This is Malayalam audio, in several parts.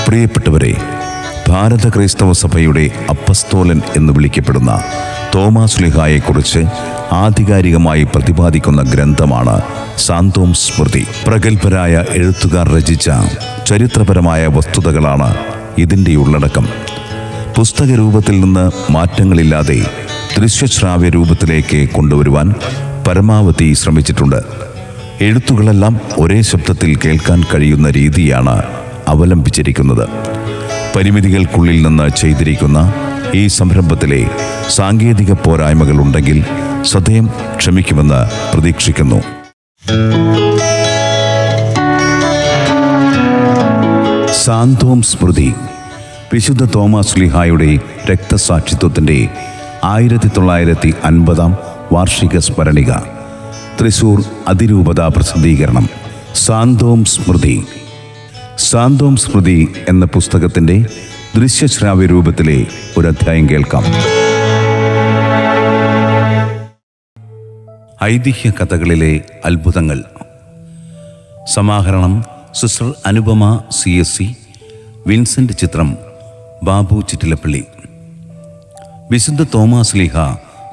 പ്രിയപ്പെട്ടവരെ, ഭാരത ക്രൈസ്തവ സഭയുടെ അപ്പസ്തോലൻ എന്ന് വിളിക്കപ്പെടുന്ന തോമാ ശ്ലീഹായെക്കുറിച്ച് ആധികാരികമായി പ്രതിപാദിക്കുന്ന ഗ്രന്ഥമാണ് സാന്തോം സ്മൃതി. പ്രഗത്ഭരായ എഴുത്തുകാർ രചിച്ച ചരിത്രപരമായ വസ്തുതകളാണ് ഇതിൻ്റെ ഉള്ളടക്കം. പുസ്തക രൂപത്തിൽ നിന്ന് മാറ്റങ്ങളില്ലാതെ ദൃശ്യശ്രാവ്യ രൂപത്തിലേക്ക് കൊണ്ടുവരുവാൻ പരമാവധി ശ്രമിച്ചിട്ടുണ്ട്. എഴുത്തുകളെല്ലാം ഒരേ ശബ്ദത്തിൽ കേൾക്കാൻ കഴിയുന്ന രീതിയാണ് അവലംബിച്ചിരിക്കുന്നത്. പരിമിതികൾക്കുള്ളിൽ നിന്ന് ചെയ്തിരിക്കുന്ന ഈ സംരംഭത്തിലെ സാങ്കേതിക പോരായ്മകൾ ഉണ്ടെങ്കിൽ സദയം ക്ഷമിക്കുമെന്ന് പ്രതീക്ഷിക്കുന്നു. സാന്തോം സ്മൃതി വിശുദ്ധ തോമാ ശ്ലീഹായുടെ രക്തസാക്ഷിത്വത്തിൻ്റെ 1950 വാർഷിക സ്മരണിക. തൃശൂർ അതിരൂപത പ്രസിദ്ധീകരണം. സാന്തോം സ്മൃതി. സാന്തോം സ്മൃതി എന്ന പുസ്തകത്തിൻ്റെ ദൃശ്യശ്രാവ്യ രൂപത്തിലെ ഒരധ്യായം കേൾക്കാം. ഐതിഹ്യ കഥകളിലെ അത്ഭുതങ്ങൾ. സമാഹരണം സിസ്റ്റർ അനുപമ CSC. വിൻസെൻ്റ് ചിത്രം ബാബു ചിറ്റിലപ്പള്ളി. വിശുദ്ധ തോമാ ശ്ലീഹ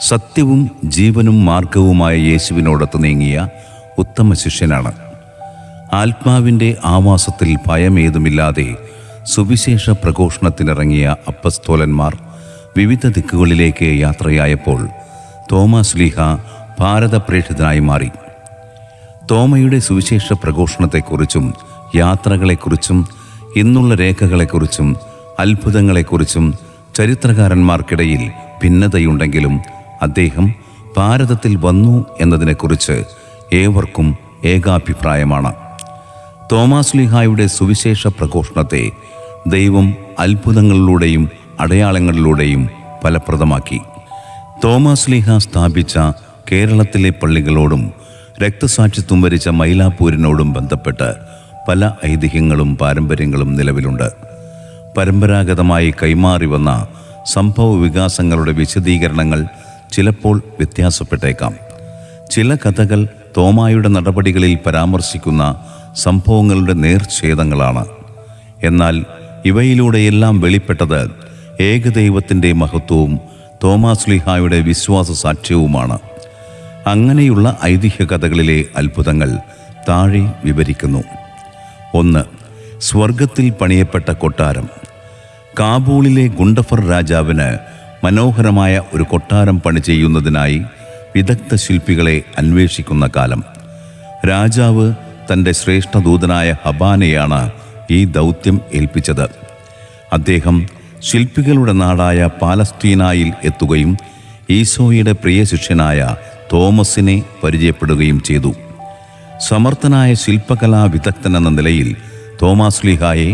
സത്യവും ജീവനും മാർഗവുമായ യേശുവിനോടൊത്ത് നീങ്ങിയ ഉത്തമ ശിഷ്യനാണ്. ആത്മാവിൻ്റെ ആവാസത്തിൽ ഭയമേതുമില്ലാതെ സുവിശേഷ പ്രഘോഷണത്തിനിറങ്ങിയ അപ്പസ്തോലന്മാർ വിവിധ ദിക്കുകളിലേക്ക് യാത്രയായപ്പോൾ തോമാ ശ്ലീഹ ഭാരതപ്രേക്ഷിതനായി മാറി. തോമയുടെ സുവിശേഷ പ്രഘോഷണത്തെക്കുറിച്ചും യാത്രകളെക്കുറിച്ചും ഇന്നുള്ള രേഖകളെക്കുറിച്ചും അത്ഭുതങ്ങളെക്കുറിച്ചും ചരിത്രകാരന്മാർക്കിടയിൽ ഭിന്നതയുണ്ടെങ്കിലും അദ്ദേഹം ഭാരതത്തിൽ വന്നു എന്നതിനെക്കുറിച്ച് ഏവർക്കും ഏകാഭിപ്രായമാണ്. തോമാ ശ്ലീഹായുടെ സുവിശേഷ പ്രഘോഷണത്തെ ദൈവം അത്ഭുതങ്ങളിലൂടെയും അടയാളങ്ങളിലൂടെയും ഫലപ്രദമാക്കി. തോമാ ശ്ലീഹ സ്ഥാപിച്ച കേരളത്തിലെ പള്ളികളോടും രക്തസാക്ഷിത്വം വരിച്ച മൈലാപ്പൂരിനോടും ബന്ധപ്പെട്ട് പല ഐതിഹ്യങ്ങളും പാരമ്പര്യങ്ങളും നിലവിലുണ്ട്. പരമ്പരാഗതമായി കൈമാറി വന്ന സംഭവ വികാസങ്ങളുടെ വിശദീകരണങ്ങൾ ചിലപ്പോൾ വ്യത്യാസപ്പെട്ടേക്കാം. ചില കഥകൾ തോമായുടെ നടപടികളിൽ പരാമർശിക്കുന്ന സംഭവങ്ങളുടെ നേർഛേദങ്ങളാണ്. എന്നാൽ ഇവയിലൂടെയെല്ലാം വെളിപ്പെട്ടത് ഏകദൈവത്തിൻ്റെ മഹത്വവും തോമാ ശ്ലീഹായുടെ വിശ്വാസ സാക്ഷ്യവുമാണ്. അങ്ങനെയുള്ള ഐതിഹ്യ കഥകളിലെ അത്ഭുതങ്ങൾ താഴെ വിവരിക്കുന്നു. 1. സ്വർഗത്തിൽ പണിയപ്പെട്ട കൊട്ടാരം. കാബൂളിലെ ഗുണ്ടഫർ രാജാവിന് മനോഹരമായ ഒരു കൊട്ടാരം പണി ചെയ്യുന്നതിനായി വിദഗ്ധ ശില്പികളെ അന്വേഷിക്കുന്ന കാലം. രാജാവ് തൻ്റെ ശ്രേഷ്ഠദൂതനായ ഹബാനെയാണ് ഈ ദൗത്യം ഏൽപ്പിച്ചത്. അദ്ദേഹം ശില്പികളുടെ നാടായ പാലസ്തീനായിൽ എത്തുകയും ഈശോയുടെ പ്രിയ ശിഷ്യനായ തോമസിനെ പരിചയപ്പെടുകയും ചെയ്തു. സമർത്ഥനായ ശില്പകലാ വിദഗ്ധനെന്ന നിലയിൽ തോമാ ശ്ലീഹായെ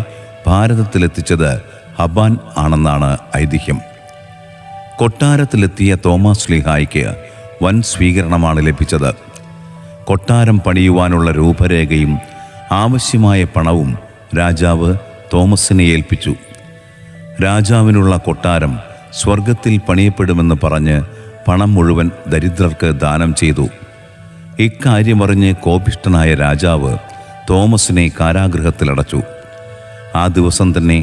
ഭാരതത്തിലെത്തിച്ചത് ഹബാൻ ആണെന്നാണ് ഐതിഹ്യം. കൊട്ടാരത്തിലെത്തിയ തോമാ ശ്ലീഹായ്ക്ക് വൻ സ്വീകരണമാണ് ലഭിച്ചത്. കൊട്ടാരം പണിയുവാനുള്ള രൂപരേഖയും ആവശ്യമായ പണവും രാജാവ് തോമസിനെ ഏൽപ്പിച്ചു. രാജാവിനുള്ള കൊട്ടാരം സ്വർഗത്തിൽ പണിയപ്പെടുമെന്ന് പറഞ്ഞ് പണം മുഴുവൻ ദരിദ്രർക്ക് ദാനം ചെയ്തു. ഇക്കാര്യമറിഞ്ഞ് കോപിഷ്ഠനായ രാജാവ് തോമസിനെ കാരാഗൃഹത്തിലടച്ചു. ആ ദിവസം തന്നെ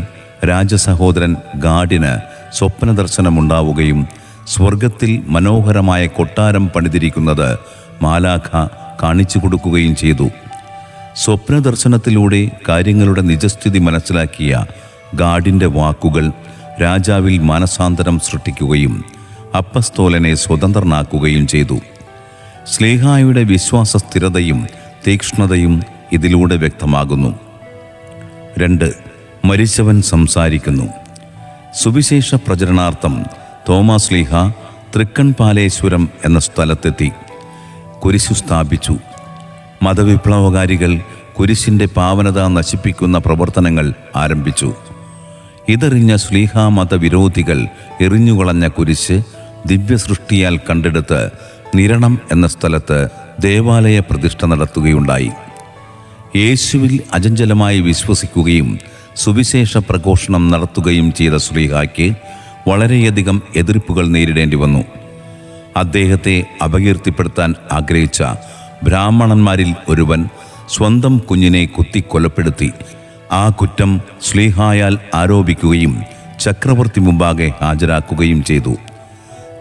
രാജസഹോദരൻ ഗാഡിന് സ്വപ്നദർശനമുണ്ടാവുകയും സ്വർഗത്തിൽ മനോഹരമായ കൊട്ടാരം പണിതിരിക്കുന്നത് മാലാഖ കാണിച്ചു കൊടുക്കുകയും ചെയ്തു. സ്വപ്നദർശനത്തിലൂടെ കാര്യങ്ങളുടെ നിജസ്ഥിതി മനസ്സിലാക്കിയ ഗാഡിൻ്റെ വാക്കുകൾ രാജാവിൽ മാനസാന്തരം സൃഷ്ടിക്കുകയും അപ്പസ്തോലനെ സ്വതന്ത്രനാക്കുകയും ചെയ്തു. ശ്ലീഹായുടെ വിശ്വാസ സ്ഥിരതയും തീക്ഷ്ണതയും ഇതിലൂടെ വ്യക്തമാകുന്നു. 2. മരിച്ചവൻ സംസാരിക്കുന്നു. സുവിശേഷ പ്രചരണാർത്ഥം തോമാ ശ്ലീഹ തൃക്കൺപാലേശ്വരം എന്ന സ്ഥലത്തെത്തി കുരിശു സ്ഥാപിച്ചു. മതവിപ്ലവകാരികൾ കുരിശിൻ്റെ പാവനത നശിപ്പിക്കുന്ന പ്രവർത്തനങ്ങൾ ആരംഭിച്ചു. ഇതറിഞ്ഞ ശ്ലീഹ മതവിരോധികൾ എറിഞ്ഞുകളഞ്ഞ കുരിശ് ദിവ്യസൃഷ്ടിയാൽ കണ്ടെടുത്ത് നിരണം എന്ന സ്ഥലത്ത് ദേവാലയ പ്രതിഷ്ഠ നടത്തുകയുണ്ടായി. യേശുവിൽ അചഞ്ചലമായി വിശ്വസിക്കുകയും സുവിശേഷ പ്രഘോഷണം നടത്തുകയും ചെയ്ത ശ്ലീഹായ്ക്ക് വളരെയധികം എതിർപ്പുകൾ നേരിടേണ്ടി വന്നു. അദ്ദേഹത്തെ അപകീർത്തിപ്പെടുത്താൻ ആഗ്രഹിച്ച ബ്രാഹ്മണന്മാരിൽ ഒരുവൻ സ്വന്തം കുഞ്ഞിനെ കുത്തിക്കൊലപ്പെടുത്തി. ആ കുറ്റം ശ്ലീഹായാൽ ആരോപിക്കുകയും ചക്രവർത്തി മുമ്പാകെ ഹാജരാക്കുകയും ചെയ്തു.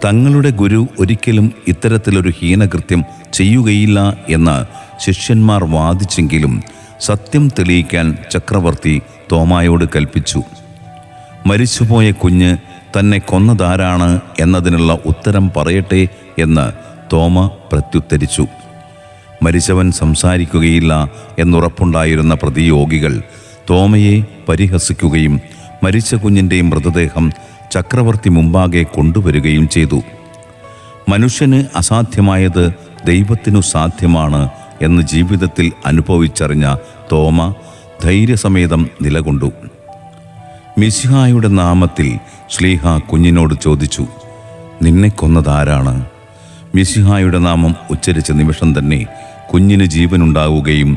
തങ്ങളുടെ ഗുരു ഒരിക്കലും ഇത്തരത്തിലൊരു ഹീനകൃത്യം ചെയ്യുകയില്ല എന്ന് ശിഷ്യന്മാർ വാദിച്ചെങ്കിലും സത്യം തെളിയിക്കാൻ ചക്രവർത്തി തോമായോട് കൽപ്പിച്ചു. മരിച്ചുപോയ കുഞ്ഞ് തന്നെ കൊന്നതാരാണ് എന്നതിനുള്ള ഉത്തരം പറയട്ടെ എന്ന് തോമ പ്രത്യുത്തരിച്ചു. മരിച്ചവൻ സംസാരിക്കുകയില്ല എന്നുറപ്പുണ്ടായിരുന്ന പ്രതിയോഗികൾ തോമയെ പരിഹസിക്കുകയും മരിച്ച കുഞ്ഞിൻ്റെ മൃതദേഹം ചക്രവർത്തി മുമ്പാകെ കൊണ്ടുവരികയും ചെയ്തു. മനുഷ്യന് അസാധ്യമായത് ദൈവത്തിനു സാധ്യമാണ് എന്ന് ജീവിതത്തിൽ അനുഭവിച്ചറിഞ്ഞ തോമ ധൈര്യസമേതം നിലകൊണ്ടു. മിശിഹായുടെ നാമത്തിൽ ശ്ലീഹ കുഞ്ഞിനോട് ചോദിച്ചു, നിന്നെ കൊന്നതാരാണ്? മിശിഹായുടെ നാമം ഉച്ചരിച്ച നിമിഷം തന്നെ കുഞ്ഞിന് ജീവനുണ്ടാവുകയും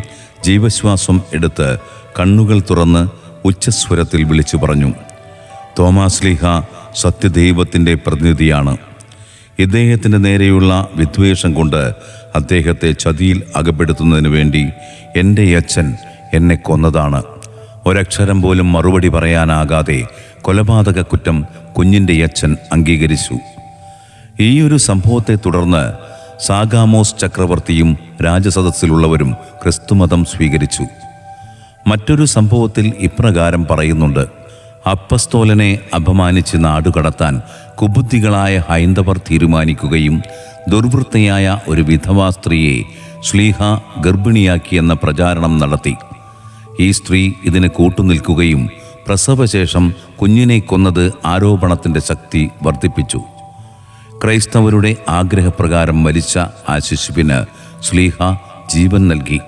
ജീവശ്വാസം എടുത്ത് കണ്ണുകൾ തുറന്ന് ഉച്ചസ്വരത്തിൽ വിളിച്ചു പറഞ്ഞു, തോമാശ്ലീഹ സത്യദൈവത്തിൻ്റെ പ്രതിനിധിയാണ്. ഇദ്ദേഹത്തിൻ്റെ നേരെയുള്ള വിദ്വേഷം കൊണ്ട് അദ്ദേഹത്തെ ചതിയിൽ അകപ്പെടുത്തുന്നതിന് വേണ്ടി എൻ്റെ അച്ഛൻ എന്നെ കൊന്നതാണ്. ഒരക്ഷരം പോലും മറുപടി പറയാനാകാതെ കൊലപാതക കുറ്റം കുഞ്ഞിൻ്റെ അച്ഛൻ അംഗീകരിച്ചു. ഈ ഒരു സംഭവത്തെ തുടർന്ന് സാഗാമോസ് ചക്രവർത്തിയും രാജസദസ്സിലുള്ളവരും ക്രിസ്തുമതം സ്വീകരിച്ചു. മറ്റൊരു സംഭവത്തിൽ ഇപ്രകാരം പറയുന്നുണ്ട്: അപ്പസ്തോലനെ അപമാനിച്ച് നാടുകടത്താൻ കുബുദ്ധികളായ ഹൈന്ദവർ തീരുമാനിക്കുകയും ദുർവൃത്തയായ ഒരു വിധവാ സ്ത്രീയെ ശ്ലീഹ ഗർഭിണിയാക്കിയെന്ന പ്രചാരണം നടത്തി. ഈ സ്ത്രീ ഇതിന് കൂട്ടുനിൽക്കുകയും പ്രസവശേഷം കുഞ്ഞിനെ കൊന്നത് ആരോപണത്തിൻ്റെ ശക്തി വർദ്ധിപ്പിച്ചു. ക്രൈസ്തവരുടെ ആഗ്രഹപ്രകാരം മരിച്ച ആ ശിശുവിന് ശ്ലീഹ ജീവൻ നൽകി.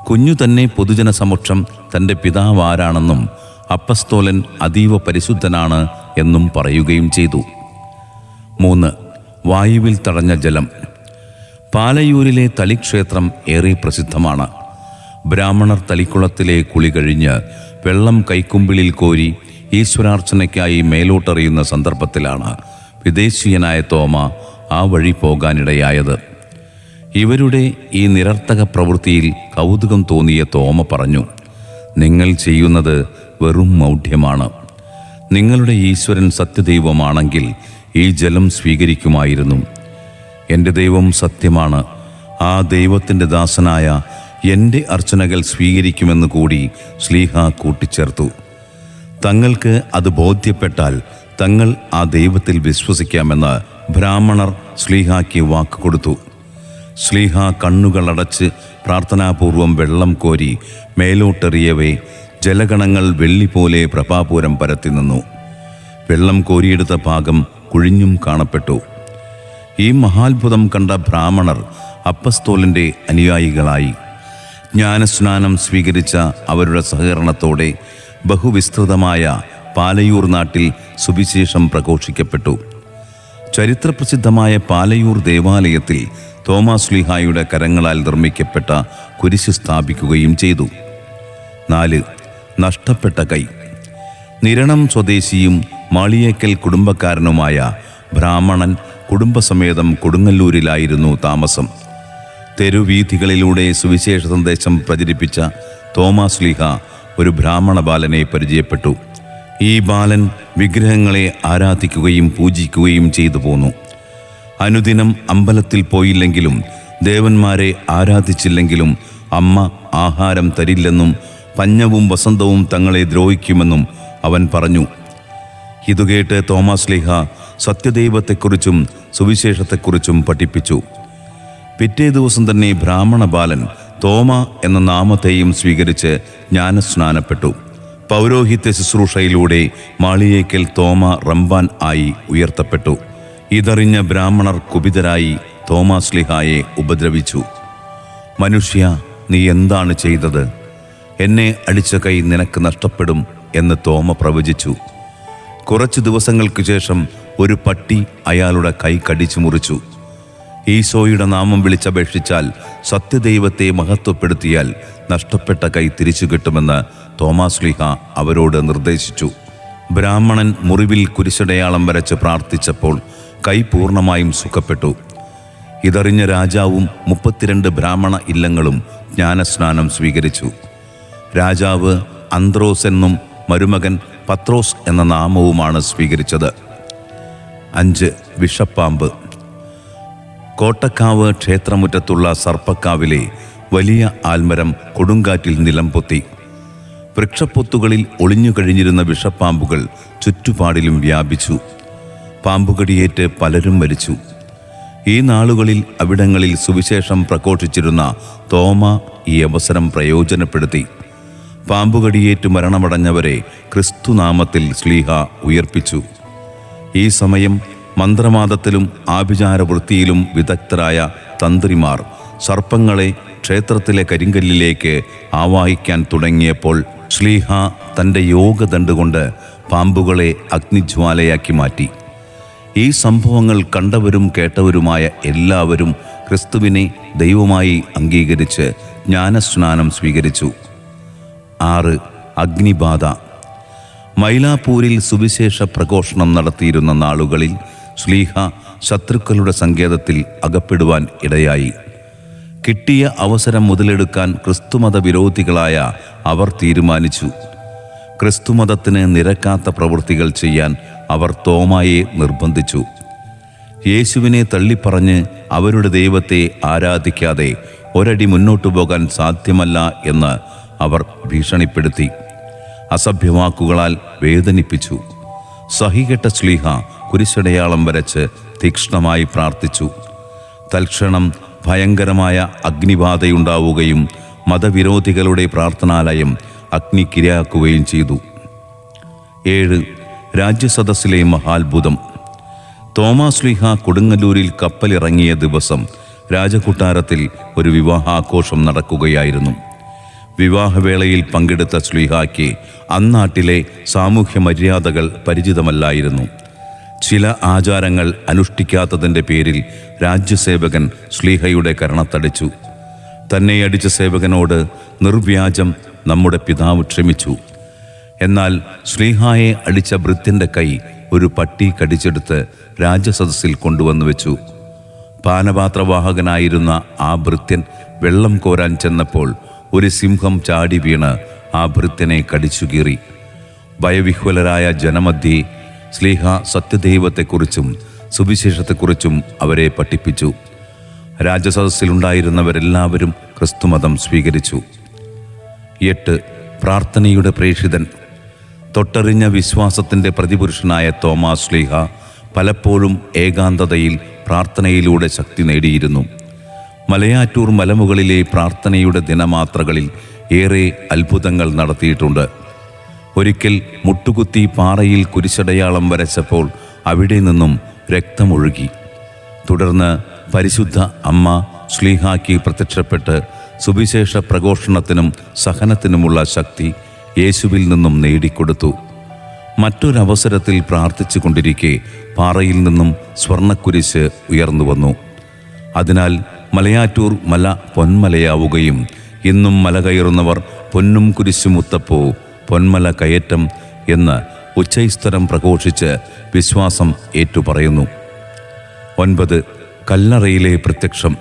കുഞ്ഞു തന്നെ പൊതുജന സമക്ഷം തൻ്റെ പിതാവ് ആരാണെന്നും അപ്പസ്തോലൻ അതീവ പരിശുദ്ധനാണ് എന്നും പറയുകയും ചെയ്തു. 3. വായുവിൽ തടഞ്ഞ ജലം. പാലയൂരിലെ തളിക്ഷേത്രം ഏറെ പ്രസിദ്ധമാണ്. ബ്രാഹ്മണർ തളിക്കുളത്തിലെ കുളി കഴിഞ്ഞ് വെള്ളം കൈക്കുമ്പിളിൽ കോരി ഈശ്വരാർച്ചനയ്ക്കായി മേലോട്ടെറിയുന്ന സന്ദർഭത്തിലാണ് വിദേശീയനായ തോമ ആ വഴി പോകാനിടയായത്. ഇവരുടെ ഈ നിരർത്ഥക പ്രവൃത്തിയിൽ കൗതുകം തോന്നിയ തോമ പറഞ്ഞു, നിങ്ങൾ ചെയ്യുന്നത് വെറും മൗഢ്യമാണ്. നിങ്ങളുടെ ഈശ്വരൻ സത്യദൈവമാണെങ്കിൽ ഈ ജലം സ്വീകരിക്കുമായിരുന്നു. എൻ്റെ ദൈവം സത്യമാണ്. ആ ദൈവത്തിൻ്റെ ദാസനായ എൻ്റെ അർച്ചനകൾ സ്വീകരിക്കുമെന്ന് കൂടി ശ്ലീഹ കൂട്ടിച്ചേർത്തു. തങ്ങൾക്ക് അത് ബോധ്യപ്പെട്ടാൽ തങ്ങൾ ആ ദൈവത്തിൽ വിശ്വസിക്കാമെന്ന് ബ്രാഹ്മണർ ശ്ലീഹായ്ക്ക് വാക്കുകൊടുത്തു. ശ്ലീഹ കണ്ണുകളടച്ച് പ്രാർത്ഥനാപൂർവം വെള്ളം കോരി മേലോട്ടെറിയവേ ജലഗണങ്ങൾ വെള്ളി പോലെ പ്രഭാപൂരം പരത്തി നിന്നു. വെള്ളം കോരിയെടുത്ത ഭാഗം കുഴിഞ്ഞും കാണപ്പെട്ടു. ഈ മഹാത്ഭുതം കണ്ട ബ്രാഹ്മണർ അപ്പസ്തോലൻ്റെ അനുയായികളായി. ജ്ഞാനസ്നാനം സ്വീകരിച്ച അവരുടെ സഹകരണത്തോടെ ബഹുവിസ്തൃതമായ പാലയൂർ നാട്ടിൽ സുവിശേഷം പ്രഘോഷിക്കപ്പെട്ടു. ചരിത്രപ്രസിദ്ധമായ പാലയൂർ ദേവാലയത്തിൽ തോമാശ്ലീഹായുടെ കരങ്ങളാൽ നിർമ്മിക്കപ്പെട്ട കുരിശ് സ്ഥാപിക്കുകയും ചെയ്തു. 4. നഷ്ടപ്പെട്ട കൈ. നിരണം സ്വദേശിയും മാളിയേക്കൽ കുടുംബക്കാരനുമായ ബ്രാഹ്മണൻ കുടുംബസമേതം കൊടുങ്ങല്ലൂരിലായിരുന്നു താമസം. തെരുവീഥികളിലൂടെ സുവിശേഷ സന്ദേശം പ്രചരിപ്പിച്ച തോമാശ്ലീഹ ഒരു ബ്രാഹ്മണ ബാലനെ പരിചയപ്പെട്ടു. ഈ ബാലൻ വിഗ്രഹങ്ങളെ ആരാധിക്കുകയും പൂജിക്കുകയും ചെയ്തു പോന്നു. അനുദിനം അമ്പലത്തിൽ പോയില്ലെങ്കിലും ദേവന്മാരെ ആരാധിച്ചില്ലെങ്കിലും അമ്മ ആഹാരം തരില്ലെന്നും പഞ്ഞവും വസന്തവും തങ്ങളെ ദ്രോഹിക്കുമെന്നും അവൻ പറഞ്ഞു. ഇതുകേട്ട് തോമാശ്ലീഹ സത്യദൈവത്തെക്കുറിച്ചും സുവിശേഷത്തെക്കുറിച്ചും പഠിപ്പിച്ചു. പിറ്റേ ദിവസം തന്നെ ബ്രാഹ്മണ ബാലൻ തോമ എന്ന നാമത്തെയും സ്വീകരിച്ച് ജ്ഞാനസ്നാനപ്പെട്ടു. പൗരോഹിത്യ ശുശ്രൂഷയിലൂടെ മാളിയേക്കൽ തോമ റംബാൻ ആയി ഉയർത്തപ്പെട്ടു. ഇതറിഞ്ഞ ബ്രാഹ്മണർ കുപിതരായി തോമാശ്ലീഹായെ ഉപദ്രവിച്ചു. മനുഷ്യ, നീ എന്താണ് ചെയ്തത്? എന്നെ അടിച്ച കൈ നിനക്ക് നഷ്ടപ്പെടും എന്ന് തോമ പ്രവചിച്ചു. കുറച്ചു ദിവസങ്ങൾക്ക് ശേഷം ഒരു പട്ടി അയാളുടെ കൈ കടിച്ചു മുറിച്ചു. ഈശോയുടെ നാമം വിളിച്ചപേക്ഷിച്ചാൽ, സത്യദൈവത്തെ മഹത്വപ്പെടുത്തിയാൽ നഷ്ടപ്പെട്ട കൈ തിരിച്ചു കിട്ടുമെന്ന് തോമാശ്ലീഹ അവരോട് നിർദ്ദേശിച്ചു. ബ്രാഹ്മണൻ മുറിവിൽ കുരിശടയാളം വരച്ച് പ്രാർത്ഥിച്ചപ്പോൾ കൈ പൂർണ്ണമായും സുഖപ്പെട്ടു. ഇതറിഞ്ഞ രാജാവും 32 ബ്രാഹ്മണ ഇല്ലങ്ങളും ജ്ഞാനസ്നാനം സ്വീകരിച്ചു. രാജാവ് അന്ത്രോസ് എന്നും മരുമകൻ പത്രോസ് എന്ന നാമവുമാണ് സ്വീകരിച്ചത്. 5. വിഷപ്പാമ്പ്. കോട്ടക്കാവ് ക്ഷേത്രമുറ്റത്തുള്ള സർപ്പക്കാവിലെ വലിയ ആൽമരം കൊടുങ്കാറ്റിൽ നിലംപൊത്തി. വൃക്ഷപ്പൊത്തുകളിൽ ഒളിഞ്ഞു കഴിഞ്ഞിരുന്ന വിഷപ്പാമ്പുകൾ ചുറ്റുപാടിലും വ്യാപിച്ചു. പാമ്പുകടിയേറ്റ് പലരും മരിച്ചു. ഈ നാളുകളിൽ അവിടങ്ങളിൽ സുവിശേഷം പ്രഘോഷിച്ചിരുന്ന തോമ ഈ അവസരം പ്രയോജനപ്പെടുത്തി പാമ്പുകടിയേറ്റ് മരണമടഞ്ഞവരെ ക്രിസ്തുനാമത്തിൽ ശ്ലീഹ ഉയർപ്പിച്ചു. ഈ സമയം മന്ത്രവാദത്തിലും ആഭിചാരവൃത്തിയിലും വിദഗ്ധരായ തന്ത്രിമാർ സർപ്പങ്ങളെ ക്ഷേത്രത്തിലെ കരിങ്കല്ലിലേക്ക് ആവാഹിക്കാൻ തുടങ്ങിയപ്പോൾ ശ്ലീഹ തൻ്റെ യോഗദണ്ഡുകൊണ്ട് പാമ്പുകളെ അഗ്നിജ്വാലയാക്കി മാറ്റി. ഈ സംഭവങ്ങൾ കണ്ടവരും കേട്ടവരുമായ എല്ലാവരും ക്രിസ്തുവിനെ ദൈവമായി അംഗീകരിച്ച് ജ്ഞാനസ്നാനം സ്വീകരിച്ചു. 6. അഗ്നിബാധ. മൈലാപ്പൂരിൽ സുവിശേഷ പ്രഘോഷണം നടത്തിയിരുന്ന നാളുകളിൽ ശ്ലീഹ ശത്രുക്കളുടെ സങ്കേതത്തിൽ അകപ്പെടുവാൻ ഇടയായി. കിട്ടിയ അവസരം മുതലെടുക്കാൻ ക്രിസ്തുമത വിരോധികളായ അവർ തീരുമാനിച്ചു. ക്രിസ്തുമതത്തിന് നിരക്കാത്ത പ്രവൃത്തികൾ ചെയ്യാൻ അവർ തോമായെ നിർബന്ധിച്ചു. യേശുവിനെ തള്ളിപ്പറഞ്ഞ് അവരുടെ ദൈവത്തെ ആരാധിക്കാതെ ഒരടി മുന്നോട്ടു പോകാൻ സാധ്യമല്ല എന്ന് അവർ ഭീഷണിപ്പെടുത്തി. അസഭ്യവാക്കുകളാൽ വേദനിപ്പിച്ചു. സഹികെട്ട ശ്ലീഹ കുരിശടയാളം വരച്ച് തീക്ഷ്ണമായി പ്രാർത്ഥിച്ചു. തൽക്ഷണം ഭയങ്കരമായ അഗ്നിബാധയുണ്ടാവുകയും മതവിരോധികളുടെ പ്രാർത്ഥനാലയം അഗ്നിക്കിരയാക്കുകയും ചെയ്തു. 7. രാജ്യസദസ്സിലെ മഹാത്ഭുതം. തോമാശ്ലീഹ കൊടുങ്ങല്ലൂരിൽ കപ്പലിറങ്ങിയ ദിവസം രാജകൊട്ടാരത്തിൽ ഒരു വിവാഹാഘോഷം നടക്കുകയായിരുന്നു. വിവാഹവേളയിൽ പങ്കെടുത്ത ശ്ലീഹായ്ക്ക് അന്നാട്ടിലെ സാമൂഹ്യ മര്യാദകൾ പരിചിതമല്ലായിരുന്നു. ചില ആചാരങ്ങൾ അനുഷ്ഠിക്കാത്തതിൻ്റെ പേരിൽ രാജ്യസേവകൻ ശ്ലീഹയുടെ കരണത്തടിച്ചു. തന്നെ അടിച്ച സേവകനോട് നിർവ്യാജം നമ്മുടെ പിതാവ് ക്ഷമിച്ചു. എന്നാൽ ശ്ലീഹായെ അടിച്ച ഭൃത്യൻ്റെ കൈ ഒരു പട്ടി കടിച്ചെടുത്ത് രാജസദസ്സിൽ കൊണ്ടുവന്നു വെച്ചു. പാനപാത്രവാഹകനായിരുന്ന ആ ഭൃത്യൻ വെള്ളം കോരാൻ ചെന്നപ്പോൾ ഒരു സിംഹം ചാടി വീണ് ആ ഭൃത്യനെ കടിച്ചുകീറി. ഭയവിഹ്വലരായ ജനമധ്യേ ശ്ലീഹ സത്യദൈവത്തെക്കുറിച്ചും സുവിശേഷത്തെക്കുറിച്ചും അവരെ പഠിപ്പിച്ചു. രാജസദസ്സിലുണ്ടായിരുന്നവരെല്ലാവരും ക്രിസ്തുമതം സ്വീകരിച്ചു. 8. പ്രാർത്ഥനയുടെ പ്രേഷിതൻ. തൊട്ടറിഞ്ഞ വിശ്വാസത്തിൻ്റെ പ്രതിപുരുഷനായ തോമാശ്ലീഹ പലപ്പോഴും ഏകാന്തതയിൽ പ്രാർത്ഥനയിലൂടെ ശക്തി നേടിയിരുന്നു. മലയാറ്റൂർ മലമുകളിലെ പ്രാർത്ഥനയുടെ ദിനമാത്രകളിൽ ഏറെ അത്ഭുതങ്ങൾ നടത്തിയിട്ടുണ്ട്. ഒരിക്കൽ മുട്ടുകുത്തി പാറയിൽ കുരിശടയാളം വരച്ചപ്പോൾ അവിടെ നിന്നും രക്തമൊഴുകി. തുടർന്ന് പരിശുദ്ധ അമ്മ ശ്ലീഹായ്ക്ക് പ്രത്യക്ഷപ്പെട്ട് സുവിശേഷ പ്രഘോഷണത്തിനും സഹനത്തിനുമുള്ള ശക്തി യേശുവിൽ നിന്നും നേടിക്കൊടുത്തു. മറ്റൊരവസരത്തിൽ പ്രാർത്ഥിച്ചു കൊണ്ടിരിക്കെ പാറയിൽ നിന്നും സ്വർണ്ണക്കുരിശ് ഉയർന്നു വന്നു. അതിനാൽ മലയാറ്റൂർ മല പൊന്മലയാവുകയും ഇന്നും മല കയറുന്നവർ പൊന്നും കുരിശുമുത്തപ്പോ പൊന്മല കയറ്റം എന്ന് ഉച്ചൈസ്തരം പ്രഘോഷിച്ച് വിശ്വാസം ഏറ്റുപറയുന്നു. 9. കല്ലറയിലെ പ്രത്യക്ഷം.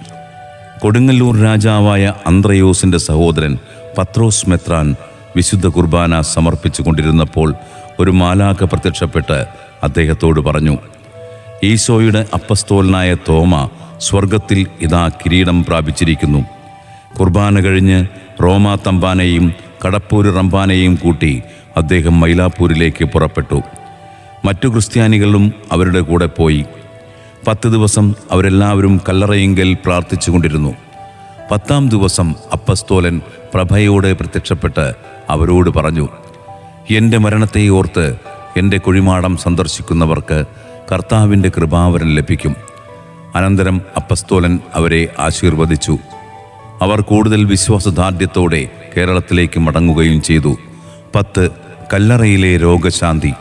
കൊടുങ്ങല്ലൂർ രാജാവായ അന്ത്രയോസിൻ്റെ സഹോദരൻ പത്രോസ് മെത്രാൻ വിശുദ്ധ കുർബാന സമർപ്പിച്ചു കൊണ്ടിരുന്നപ്പോൾ ഒരു മാലാഖ പ്രത്യക്ഷപ്പെട്ട് അദ്ദേഹത്തോട് പറഞ്ഞു, ഈശോയുടെ അപ്പസ്തോലനായ തോമ സ്വർഗത്തിൽ ഇതാ കിരീടം പ്രാപിച്ചിരിക്കുന്നു. കുർബാന കഴിഞ്ഞ് റോമാ തമ്പാനെയും കടപ്പൂര് റമ്പാനെയും കൂട്ടി അദ്ദേഹം മൈലാപ്പൂരിലേക്ക് പുറപ്പെട്ടു. മറ്റു ക്രിസ്ത്യാനികളും അവരുടെ കൂടെ പോയി. 10 ദിവസം അവരെല്ലാവരും കല്ലറയിങ്കൽ പ്രാർത്ഥിച്ചു കൊണ്ടിരുന്നു. 10-ാം ദിവസം അപ്പസ്തോലൻ പ്രഭയോടെ പ്രത്യക്ഷപ്പെട്ട് അവരോട് പറഞ്ഞു, എൻ്റെ മരണത്തെ ഓർത്ത് എൻ്റെ കുഴിമാടം സന്ദർശിക്കുന്നവർക്ക് കർത്താവിൻ്റെ കൃപാവരം ലഭിക്കും. അനന്തരം അപ്പസ്തോലൻ അവരെ ആശീർവദിച്ചു. അവർ കൂടുതൽ വിശ്വാസദാർഢ്യത്തോടെ കേരളത്തിലേക്ക് മടങ്ങുകയും ചെയ്തു. 10. കല്ലറയിലെ രോഗശാന്തി.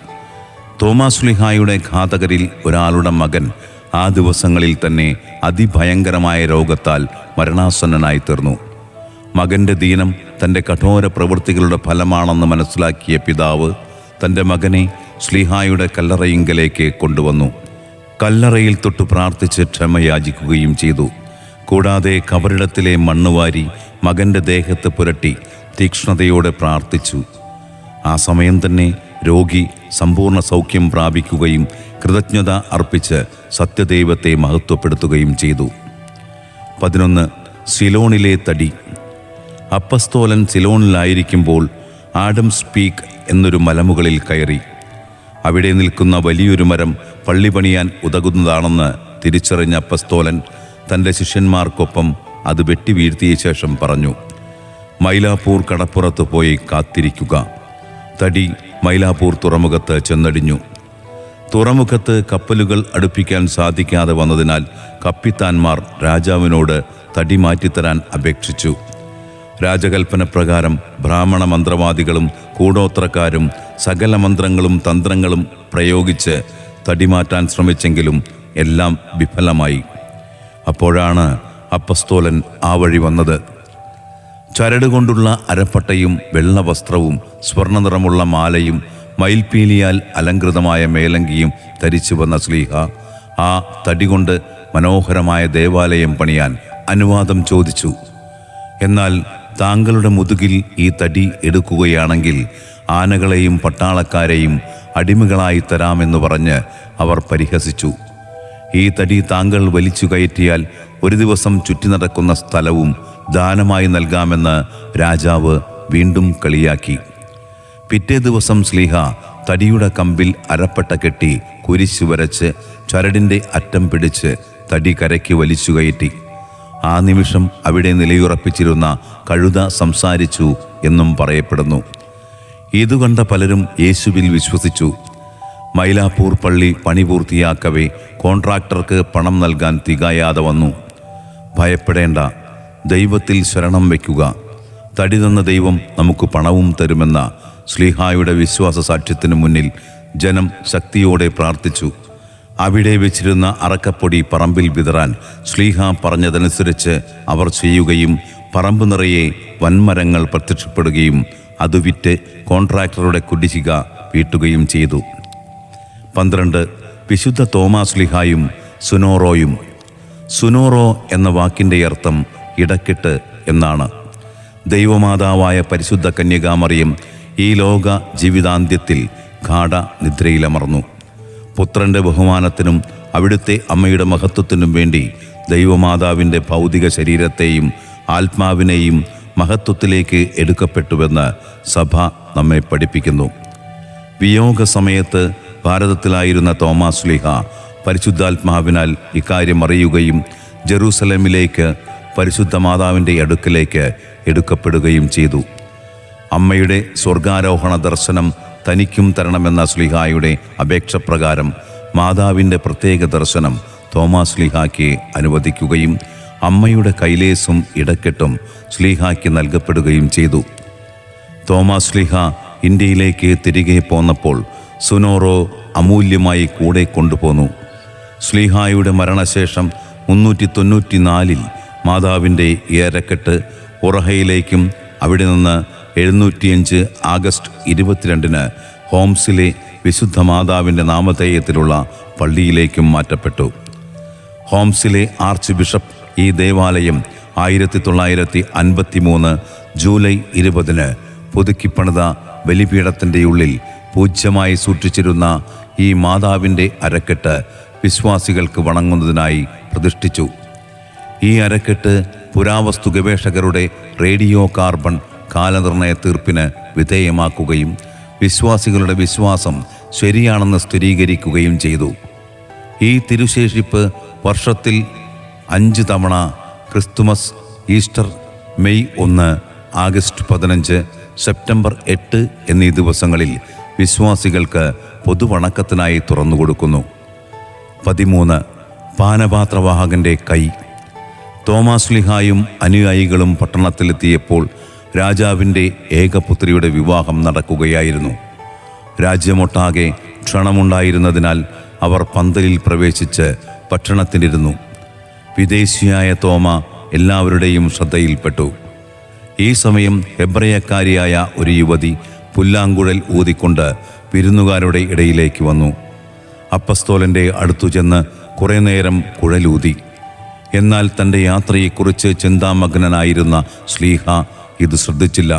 തോമാശ്ലീഹായുടെ ഘാതകരിൽ ഒരാളുടെ മകൻ ആ ദിവസങ്ങളിൽ തന്നെ അതിഭയങ്കരമായ രോഗത്താൽ മരണാസന്നനായി തീർന്നു. മകൻ്റെ ദീനം തൻ്റെ കഠോര പ്രവൃത്തികളുടെ ഫലമാണെന്ന് മനസ്സിലാക്കിയ പിതാവ് തൻ്റെ മകനെ ശ്ലീഹായുടെ കല്ലറയിങ്കലേക്ക് കൊണ്ടുവന്നു. കല്ലറയിൽ തൊട്ട് പ്രാർത്ഥിച്ച് ക്ഷമയാചിക്കുകയും ചെയ്തു. കൂടാതെ കബറിടത്തിലെ മണ്ണുവാരി മകൻ്റെ ദേഹത്ത് പുരട്ടി തീക്ഷ്ണതയോടെ പ്രാർത്ഥിച്ചു. ആ സമയം തന്നെ രോഗി സമ്പൂർണ്ണ സൗഖ്യം പ്രാപിക്കുകയും കൃതജ്ഞത അർപ്പിച്ച് സത്യദൈവത്തെ മഹത്വപ്പെടുത്തുകയും ചെയ്തു. 11. സിലോണിലെ തടി. അപ്പസ്തോലൻ സിലോണിലായിരിക്കുമ്പോൾ ആഡംസ് പീക്ക് എന്നൊരു മലമുകളിൽ കയറി. അവിടെ നിൽക്കുന്ന വലിയൊരു മരം പള്ളി പണിയാൻ ഉതകുന്നതാണെന്ന് തിരിച്ചറിഞ്ഞ അപ്പസ്തോലൻ തൻ്റെ ശിഷ്യന്മാർക്കൊപ്പം അത് വെട്ടി വീഴ്ത്തിയ ശേഷം പറഞ്ഞു, മൈലാപ്പൂർ കടപ്പുറത്ത് പോയി കാത്തിരിക്കുക. തടി മൈലാപ്പൂർ തുറമുഖത്ത് ചെന്നടിഞ്ഞു. തുറമുഖത്ത് കപ്പലുകൾ അടുപ്പിക്കാൻ സാധിക്കാതെ വന്നതിനാൽ കപ്പിത്താന്മാർ രാജാവിനോട് തടി മാറ്റിത്തരാൻ അപേക്ഷിച്ചു. രാജകൽപ്പന പ്രകാരം ബ്രാഹ്മണ മന്ത്രവാദികളും കൂടോത്രക്കാരും സകല മന്ത്രങ്ങളും തന്ത്രങ്ങളും പ്രയോഗിച്ച് തടിമാറ്റാൻ ശ്രമിച്ചെങ്കിലും എല്ലാം വിഫലമായി. അപ്പോഴാണ് അപ്പസ്തോലൻ ആ വഴി വന്നത്. ചരടുകൊണ്ടുള്ള അരപ്പട്ടയും വെള്ള വസ്ത്രവും സ്വർണ്ണനിറമുള്ള മാലയും മയിൽപീലിയാൽ അലങ്കൃതമായ മേലങ്കിയും ധരിച്ചു വന്ന ശ്ലീഹ ആ തടികൊണ്ട് മനോഹരമായ ദേവാലയം പണിയാൻ അനുവാദം ചോദിച്ചു. എന്നാൽ താങ്കളുടെ മുതുകിൽ ഈ തടി എടുക്കുകയാണെങ്കിൽ ആനകളെയും പട്ടാളക്കാരെയും അടിമകളായി തരാമെന്ന് പറഞ്ഞ് അവർ പരിഹസിച്ചു. ഈ തടി താങ്കൾ വലിച്ചു കയറ്റിയാൽ ഒരു ദിവസം ചുറ്റി നടക്കുന്ന സ്ഥലവും ദാനമായി നൽകാമെന്ന് രാജാവ് വീണ്ടും കളിയാക്കി. പിറ്റേ ദിവസം ശ്ലീഹ തടിയുടെ കമ്പിൽ അരപ്പട്ട കെട്ടി കുരിശു വരച്ച് ചരടിൻ്റെ അറ്റം പിടിച്ച് തടി കരയ്ക്ക് വലിച്ചു കയറ്റി. ആ നിമിഷം അവിടെ നിലയുറപ്പിച്ചിരുന്ന കഴുത സംസാരിച്ചു എന്നും പറയപ്പെടുന്നു. ഇതുകണ്ട പലരും യേശുവിൽ വിശ്വസിച്ചു. മൈലാപ്പൂർ പള്ളി പണി പൂർത്തിയാക്കവേ കോൺട്രാക്ടർക്ക് പണം നൽകാൻ തികയാതെ വന്നു. ഭയപ്പെടേണ്ട, ദൈവത്തിൽ ശരണം വയ്ക്കുക. തടി തന്ന ദൈവം നമുക്ക് പണവും തരുമെന്ന ശ്ലീഹായുടെ വിശ്വാസ സാക്ഷ്യത്തിനു മുന്നിൽ ജനം ശക്തിയോടെ പ്രാർത്ഥിച്ചു. അവിടെ വെച്ചിരുന്ന അറക്കപ്പൊടി പറമ്പിൽ വിതറാൻ ശ്ലീഹ പറഞ്ഞതനുസരിച്ച് അവർ ചെയ്യുകയും പറമ്പ് നിറയെ വൻമരങ്ങൾ പ്രത്യക്ഷപ്പെടുകയും അത് വിറ്റ് കോൺട്രാക്ടറുടെ കുടിശ്ശിക വീട്ടുകയും ചെയ്തു. 12. വിശുദ്ധ തോമാശ്ലീഹായും സുനോറോയും. സുനോറോ എന്ന വാക്കിൻ്റെ അർത്ഥം ഇടക്കെട്ട് എന്നാണ്. ദൈവമാതാവായ പരിശുദ്ധ കന്യകാമറിയം ഈ ലോക ജീവിതാന്ത്യത്തിൽ ഗാഢ നിദ്രയിലമർന്നു. പുത്രൻ്റെ ബഹുമാനത്തിനും അവിടുത്തെ അമ്മയുടെ മഹത്വത്തിനും വേണ്ടി ദൈവമാതാവിൻ്റെ ഭൗതിക ശരീരത്തെയും ആത്മാവിനെയും മഹത്വത്തിലേക്ക് എടുക്കപ്പെട്ടുവെന്ന് സഭ നമ്മെ പഠിപ്പിക്കുന്നു. വിയോഗ സമയത്ത് ഭാരതത്തിലായിരുന്ന തോമാശ്ലീഹ പരിശുദ്ധാത്മാവിനാൽ ഇക്കാര്യം അറിയുകയും ജെറൂസലേമിലേക്ക് പരിശുദ്ധ മാതാവിൻ്റെ അടുക്കലേക്ക് എടുക്കപ്പെടുകയും ചെയ്തു. അമ്മയുടെ സ്വർഗാരോഹണ ദർശനം തനിക്കും തരണമെന്ന ശ്ലീഹായുടെ അപേക്ഷ പ്രകാരം മാതാവിൻ്റെ പ്രത്യേക ദർശനം തോമാശ്ലീഹായ്ക്ക് അനുവദിക്കുകയും അമ്മയുടെ കൈലേസും ഇടക്കെട്ടും ശ്ലീഹായ്ക്ക് നൽകപ്പെടുകയും ചെയ്തു. തോമാശ്ലീഹ ഇന്ത്യയിലേക്ക് തിരികെ പോന്നപ്പോൾ സുനോറോ അമൂല്യമായി കൂടെ കൊണ്ടുപോന്നു. ശ്ലീഹായുടെ മരണശേഷം 394 മാതാവിൻ്റെ ഈ അരക്കെട്ട് ഉറഹയിലേക്കും അവിടെ നിന്ന് 705 ആഗസ്റ്റ് 22 ഹോംസിലെ വിശുദ്ധ മാതാവിൻ്റെ നാമധേയത്തിലുള്ള പള്ളിയിലേക്കും മാറ്റപ്പെട്ടു. ഹോംസിലെ ആർച്ച് ബിഷപ്പ് ഈ ദേവാലയം 1953 ജൂലൈ 20 പുതുക്കിപ്പണിത ബലിപീഠത്തിൻ്റെ ഉള്ളിൽ പൂജ്യമായി സൂക്ഷിച്ചിരുന്ന ഈ മാതാവിൻ്റെ അരക്കെട്ട് വിശ്വാസികൾക്ക് വണങ്ങുന്നതിനായി പ്രതിഷ്ഠിച്ചു. ഈ അരക്കെട്ട് പുരാവസ്തു ഗവേഷകരുടെ റേഡിയോ കാർബൺ കാലനിർണയ തീർപ്പിന് വിധേയമാക്കുകയും വിശ്വാസികളുടെ വിശ്വാസം ശരിയാണെന്ന് സ്ഥിരീകരിക്കുകയും ചെയ്തു. ഈ തിരുശേഷിപ്പ് വർഷത്തിൽ 5 തവണ Christmas, Easter, May 1, August 15, September 8 എന്നീ ദിവസങ്ങളിൽ വിശ്വാസികൾക്ക് പൊതുവണക്കത്തിനായി തുറന്നുകൊടുക്കുന്നു. 13. പാനപാത്രവാഹകൻ്റെ കൈ. തോമാശ്ലീഹായും അനുയായികളും പട്ടണത്തിലെത്തിയപ്പോൾ രാജാവിൻ്റെ ഏകപുത്രിയുടെ വിവാഹം നടക്കുകയായിരുന്നു. രാജ്യമൊട്ടാകെ ക്ഷണമുണ്ടായിരുന്നതിനാൽ അവർ പന്തലിൽ പ്രവേശിച്ച് ഭക്ഷണത്തിനിരുന്നു. വിദേശിയായ തോമ എല്ലാവരുടെയും ശ്രദ്ധയിൽപ്പെട്ടു. ഈ സമയം ഹെബ്രയക്കാരിയായ ഒരു യുവതി പുല്ലാങ്കുഴൽ ഊതിക്കൊണ്ട് വിരുന്നുകാരുടെ ഇടയിലേക്ക് വന്നു. അപ്പസ്തോലൻ്റെ അടുത്തു ചെന്ന് കുറേ നേരം കുഴലൂതി. എന്നാൽ തൻ്റെ യാത്രയെക്കുറിച്ച് ചിന്താമഗ്നനായിരുന്ന ശ്ലീഹ ഇത് ശ്രദ്ധിച്ചില്ല.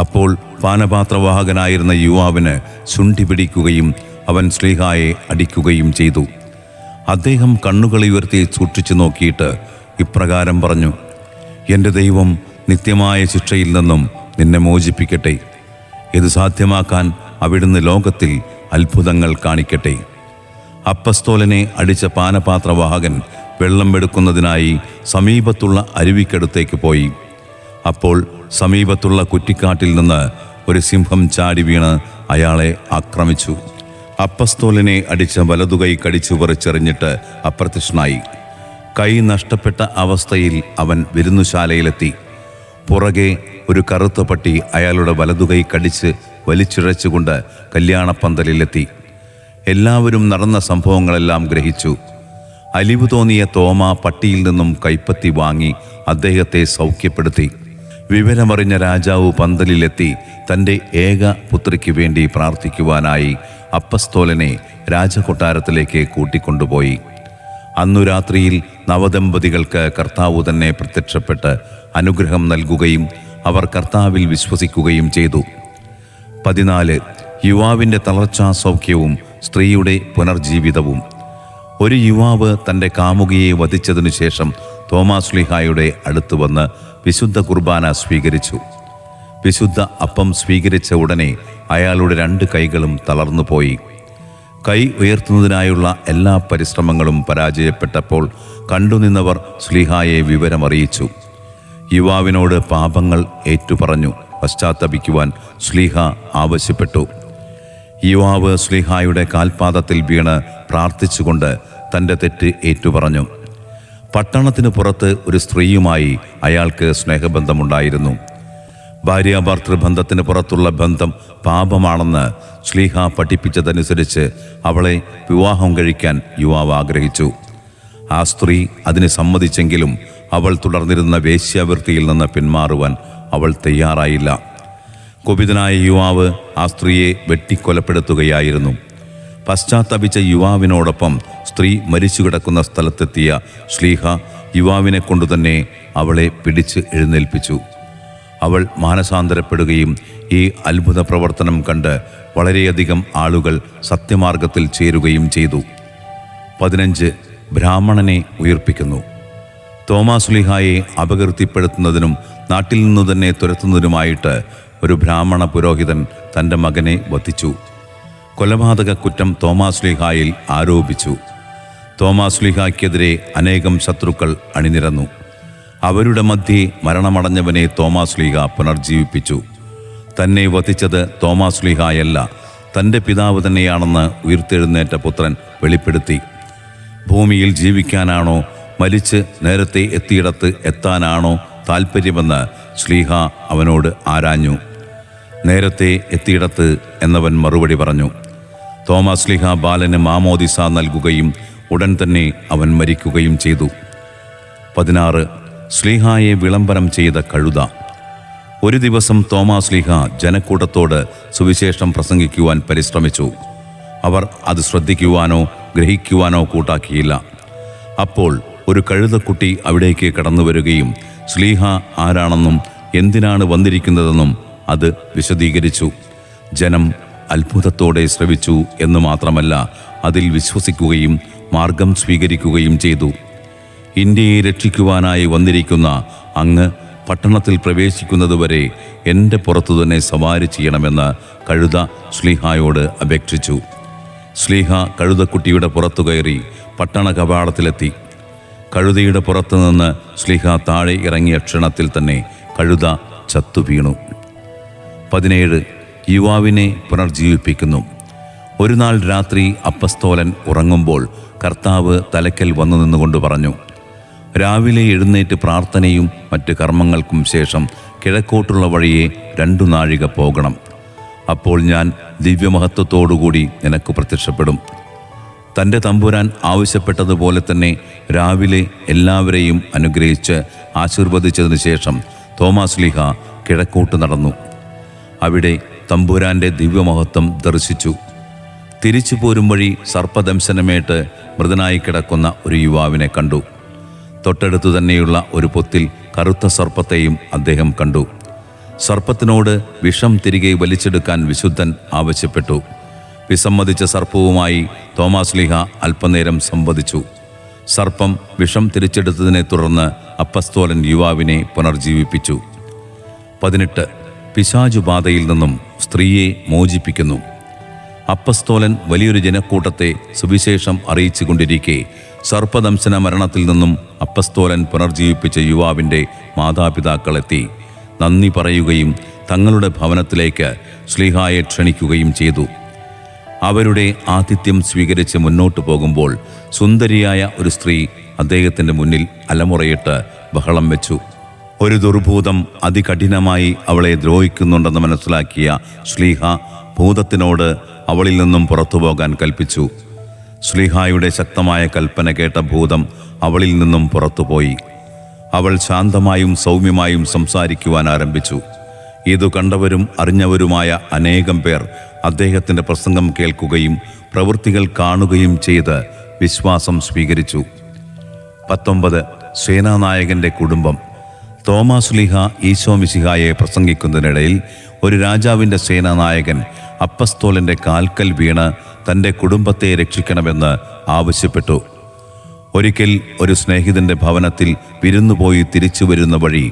അപ്പോൾ പാനപാത്രവാഹകനായിരുന്ന യുവാവിന് ശുണ്ഠി പിടിക്കുകയും അവൻ ശ്ലീഹായെ അടിക്കുകയും ചെയ്തു. അദ്ദേഹം കണ്ണുകളെ ഉയർത്തി സൂക്ഷിച്ചു നോക്കിയിട്ട് ഇപ്രകാരം പറഞ്ഞു: എൻ്റെ ദൈവം നിത്യമായ ശിക്ഷയിൽ നിന്നും നിന്നെ മോചിപ്പിക്കട്ടെ. ഇത് സാധ്യമാക്കാൻ അവിടുന്ന് ലോകത്തിൽ അത്ഭുതങ്ങൾ കാണിക്കട്ടെ. അപ്പസ്തോലനെ അടിച്ച പാനപാത്രവാഹകൻ വെള്ളം എടുക്കുന്നതിനായി സമീപത്തുള്ള അരുവിക്കടുത്തേക്ക് പോയി. അപ്പോൾ സമീപത്തുള്ള കുറ്റിക്കാട്ടിൽ നിന്ന് ഒരു സിംഹം ചാടി വീണ് അയാളെ ആക്രമിച്ചു. അപ്പസ്തോലനെ അടിച്ച വലതുകൈ കടിച്ചു പറിച്ചെറിഞ്ഞിട്ട് അപ്രത്യക്ഷനായി. കൈ നഷ്ടപ്പെട്ട അവസ്ഥയിൽ അവൻ വിരുന്നുശാലയിലെത്തി. പുറകെ ഒരു കറുത്ത പട്ടി അയാളുടെ വലതുകൈ കടിച്ച് വലിച്ചിഴച്ചുകൊണ്ട് കല്യാണപ്പന്തലിലെത്തി. എല്ലാവരും നടന്ന സംഭവങ്ങളെല്ലാം ഗ്രഹിച്ചു. അലിവ് തോന്നിയ തോമ പട്ടിയിൽ നിന്നും കൈപ്പത്തി വാങ്ങി അദ്ദേഹത്തെ സൗഖ്യപ്പെടുത്തി. വിവരമറിഞ്ഞ രാജാവ് പന്തലിലെത്തി തൻ്റെ ഏക പുത്രിക്ക് വേണ്ടി പ്രാർത്ഥിക്കുവാനായി അപ്പസ്തോലനെ രാജകൊട്ടാരത്തിലേക്ക് കൂട്ടിക്കൊണ്ടുപോയി. അന്നു രാത്രിയിൽ നവദമ്പതികൾക്ക് കർത്താവ് തന്നെ പ്രത്യക്ഷപ്പെട്ട് അനുഗ്രഹം നൽകുകയും അവർ കർത്താവിൽ വിശ്വസിക്കുകയും ചെയ്തു. 14 യുവാവിൻ്റെ തളർച്ചാ സൗഖ്യവും സ്ത്രീയുടെ പുനർജീവിതവും. ഒരു യുവാവ് തൻ്റെ കാമുകിയെ വധിച്ചതിനു ശേഷം തോമാശ്ലീഹായുടെ അടുത്ത് വന്ന് വിശുദ്ധ കുർബാന സ്വീകരിച്ചു. വിശുദ്ധ അപ്പം സ്വീകരിച്ച ഉടനെ അയാളുടെ 2 കൈകളും തളർന്നുപോയി. കൈ ഉയർത്തുന്നതിനായുള്ള എല്ലാ പരിശ്രമങ്ങളും പരാജയപ്പെട്ടപ്പോൾ കണ്ടുനിന്നവർ ശ്ലീഹായെ വിവരമറിയിച്ചു. യുവാവിനോട് പാപങ്ങൾ ഏറ്റുപറഞ്ഞു പശ്ചാത്തപിക്കുവാൻ ശ്ലീഹ ആവശ്യപ്പെട്ടു. യുവാവ് ശ്ലീഹായുടെ കാൽപാദത്തിൽ വീണ് പ്രാർത്ഥിച്ചുകൊണ്ട് തൻ്റെ തെറ്റ് ഏറ്റുപറഞ്ഞു. പട്ടണത്തിന് പുറത്ത് ഒരു സ്ത്രീയുമായി അയാൾക്ക് സ്നേഹബന്ധമുണ്ടായിരുന്നു. ഭാര്യാഭർത്തൃബന്ധത്തിന് പുറത്തുള്ള ബന്ധം പാപമാണെന്ന് ശ്ലീഹ പഠിപ്പിച്ചതനുസരിച്ച് അവളെ വിവാഹം കഴിക്കാൻ യുവാവ് ആഗ്രഹിച്ചു. ആ സ്ത്രീ അതിന് സമ്മതിച്ചെങ്കിലും അവൾ തുടർന്നിരുന്ന വേശ്യാവൃത്തിയിൽ നിന്ന് പിന്മാറുവാൻ അവൾ തയ്യാറായില്ല. കുപിതനായ യുവാവ് ആ സ്ത്രീയെ വെട്ടിക്കൊലപ്പെടുത്തുകയായിരുന്നു. പശ്ചാത്തപിച്ച യുവാവിനോടൊപ്പം സ്ത്രീ മരിച്ചുകിടക്കുന്ന സ്ഥലത്തെത്തിയ ശ്ലീഹ യുവാവിനെ കൊണ്ടുതന്നെ അവളെ പിടിച്ച് എഴുന്നേൽപ്പിച്ചു. അവൾ മാനസാന്തരപ്പെടുകയും ഈ അത്ഭുത പ്രവർത്തനം കണ്ട് വളരെയധികം ആളുകൾ സത്യമാർഗത്തിൽ ചേരുകയും ചെയ്തു. 15 ബ്രാഹ്മണനെ ഉയിർപ്പിക്കുന്നു. തോമാശ്ലീഹായെ അപകീർത്തിപ്പെടുത്തുന്നതിനും നാട്ടിൽ നിന്നു തന്നെ തുരത്തുന്നതിനുമായിട്ട് ഒരു ബ്രാഹ്മണ പുരോഹിതൻ തൻ്റെ മകനെ വധിച്ചു. കൊലപാതക കുറ്റം തോമാശ്ലീഹായിൽ ആരോപിച്ചു. തോമാശ്ലീഹായ്ക്കെതിരെ അനേകം ശത്രുക്കൾ അണിനിരന്നു. അവരുടെ മധ്യേ മരണമടഞ്ഞവനെ തോമാശ്ലീഹ പുനർജീവിപ്പിച്ചു. തന്നെ വധിച്ചത് തോമാശ്ലീഹായല്ല, തൻ്റെ പിതാവ് തന്നെയാണെന്ന് ഉയിർത്തെഴുന്നേറ്റ പുത്രൻ വെളിപ്പെടുത്തി. ഭൂമിയിൽ ജീവിക്കാനാണോ മരിച്ച് നേരത്തെ എത്തിയിടത്ത് എത്താനാണോ താൽപ്പര്യമെന്ന് ശ്ലീഹ അവനോട് ആരാഞ്ഞു. നേരത്തെ എത്തിയിടത്ത് എന്നവൻ മറുപടി പറഞ്ഞു. തോമാശ്ലീഹ ബാലന് മാമോദിസ നൽകുകയും ഉടൻ തന്നെ അവൻ മരിക്കുകയും ചെയ്തു. 16 ശ്ലീഹായെ വിളംബരം ചെയ്ത കഴുത. ഒരു ദിവസം തോമാശ്ലീഹ ജനക്കൂട്ടത്തോട് സുവിശേഷം പ്രസംഗിക്കുവാൻ പരിശ്രമിച്ചു. അവർ അത് ശ്രദ്ധിക്കുവാനോ ഗ്രഹിക്കുവാനോ കൂട്ടാക്കിയില്ല. അപ്പോൾ ഒരു കഴുതക്കുട്ടി അവിടേക്ക് കടന്നു വരികയും ശ്ലീഹ ആരാണെന്നും എന്തിനാണ് വന്നിരിക്കുന്നതെന്നും അത് വിശദീകരിച്ചു. ജനം അത്ഭുതത്തോടെ ശ്രവിച്ചു എന്ന് മാത്രമല്ല, അതിൽ വിശ്വസിക്കുകയും മാർഗം സ്വീകരിക്കുകയും ചെയ്തു. ഇന്ത്യയെ രക്ഷിക്കുവാനായി വന്നിരിക്കുന്ന അങ്ങ് പട്ടണത്തിൽ പ്രവേശിക്കുന്നതുവരെ എൻ്റെ പുറത്തു തന്നെ സവാരി ചെയ്യണമെന്ന് കഴുത ശ്ലീഹായോട് അപേക്ഷിച്ചു. ശ്ലീഹ കഴുതക്കുട്ടിയുടെ പുറത്തു കയറി പട്ടണ കവാടത്തിലെത്തി. കഴുതയുടെ പുറത്തുനിന്ന് ശ്ലീഹ താഴെ ഇറങ്ങിയ ക്ഷണത്തിൽ തന്നെ കഴുത ചത്തുവീണു. 17 യുവാവിനെ പുനർജീവിപ്പിക്കുന്നു. ഒരു നാൾ രാത്രി അപ്പസ്തോലൻ ഉറങ്ങുമ്പോൾ കർത്താവ് തലയ്ക്കൽ വന്നു നിന്നുകൊണ്ട് പറഞ്ഞു: രാവിലെ എഴുന്നേറ്റ് പ്രാർത്ഥനയും മറ്റ് കർമ്മങ്ങൾക്കും ശേഷം കിഴക്കോട്ടുള്ള വഴിയെ 2 നാഴിക പോകണം. അപ്പോൾ ഞാൻ ദിവ്യമഹത്വത്തോടുകൂടി നിനക്ക് പ്രത്യക്ഷപ്പെടും. തൻ്റെ തമ്പുരാൻ ആവശ്യപ്പെട്ടതുപോലെ തന്നെ രാവിലെ എല്ലാവരെയും അനുഗ്രഹിച്ച് ആശീർവദിച്ചതിന് ശേഷം തോമാശ്ലീഹ കിഴക്കോട്ട് നടന്നു. അവിടെ തമ്പുരാൻ്റെ ദിവ്യമഹത്വം ദർശിച്ചു. തിരിച്ചു പോരും വഴി സർപ്പദംശനമേറ്റ് മൃതനായി കിടക്കുന്ന ഒരു യുവാവിനെ കണ്ടു. തൊട്ടടുത്തു തന്നെയുള്ള ഒരു പൊത്തിൽ കറുത്ത സർപ്പത്തെയും അദ്ദേഹം കണ്ടു. സർപ്പത്തിനോട് വിഷം തിരികെ വലിച്ചെടുക്കാൻ വിശുദ്ധൻ ആവശ്യപ്പെട്ടു. വിസമ്മതിച്ച സർപ്പവുമായി തോമാശ്ലീഹ അല്പനേരം സംവദിച്ചു. സർപ്പം വിഷം തിരിച്ചെടുത്തതിനെ തുടർന്ന് അപ്പസ്തോലൻ യുവാവിനെ പുനർജീവിപ്പിച്ചു. 18 പിശാചുബാധയിൽ നിന്നും സ്ത്രീയെ മോചിപ്പിക്കുന്നു. അപ്പസ്തോലൻ വലിയൊരു ജനക്കൂട്ടത്തെ സുവിശേഷം അറിയിച്ചു കൊണ്ടിരിക്കെ സർപ്പദംശന മരണത്തിൽ നിന്നും അപ്പസ്തോലൻ പുനർജീവിപ്പിച്ച യുവാവിൻ്റെ മാതാപിതാക്കളെത്തി നന്ദി പറയുകയും തങ്ങളുടെ ഭവനത്തിലേക്ക് ശ്ലീഹായെ ക്ഷണിക്കുകയും ചെയ്തു. അവരുടെ ആതിഥ്യം സ്വീകരിച്ച് മുന്നോട്ടു പോകുമ്പോൾ സുന്ദരിയായ ഒരു സ്ത്രീ അദ്ദേഹത്തിൻ്റെ മുന്നിൽ അലമുറയിട്ട് ബഹളം വെച്ചു. ഒരു ദുർഭൂതം അതികഠിനമായി അവളെ ദ്രോഹിക്കുന്നുണ്ടെന്ന് മനസ്സിലാക്കിയ ശ്ലീഹ ഭൂതത്തിനോട് അവളിൽ നിന്നും പുറത്തു പോകാൻ കൽപ്പിച്ചു. ശ്ലീഹായുടെ ശക്തമായ കൽപ്പന കേട്ട ഭൂതം അവളിൽ നിന്നും പുറത്തുപോയി. അവൾ ശാന്തമായും സൗമ്യമായും സംസാരിക്കുവാൻ ആരംഭിച്ചു. ഇതു കണ്ടവരും അറിഞ്ഞവരുമായ അനേകം പേർ അദ്ദേഹത്തിൻ്റെ പ്രസംഗം കേൾക്കുകയും പ്രവൃത്തികൾ കാണുകയും ചെയ്ത് വിശ്വാസം സ്വീകരിച്ചു. 19 സേനാനായകൻ്റെ കുടുംബം. തോമാശ്ലീഹ ഈശോ മിശിഹായെ പ്രസംഗിക്കുന്നതിനിടയിൽ ഒരു രാജാവിൻ്റെ സേനാനായകൻ അപ്പസ്തോലൻ്റെ കാൽക്കൽ വീണ് തൻ്റെ കുടുംബത്തെ രക്ഷിക്കണമെന്ന് ആവശ്യപ്പെട്ടു. ഒരിക്കൽ ഒരു സ്നേഹിതൻ്റെ ഭവനത്തിൽ വിരുന്നുപോയി തിരിച്ചു വരുന്ന വഴി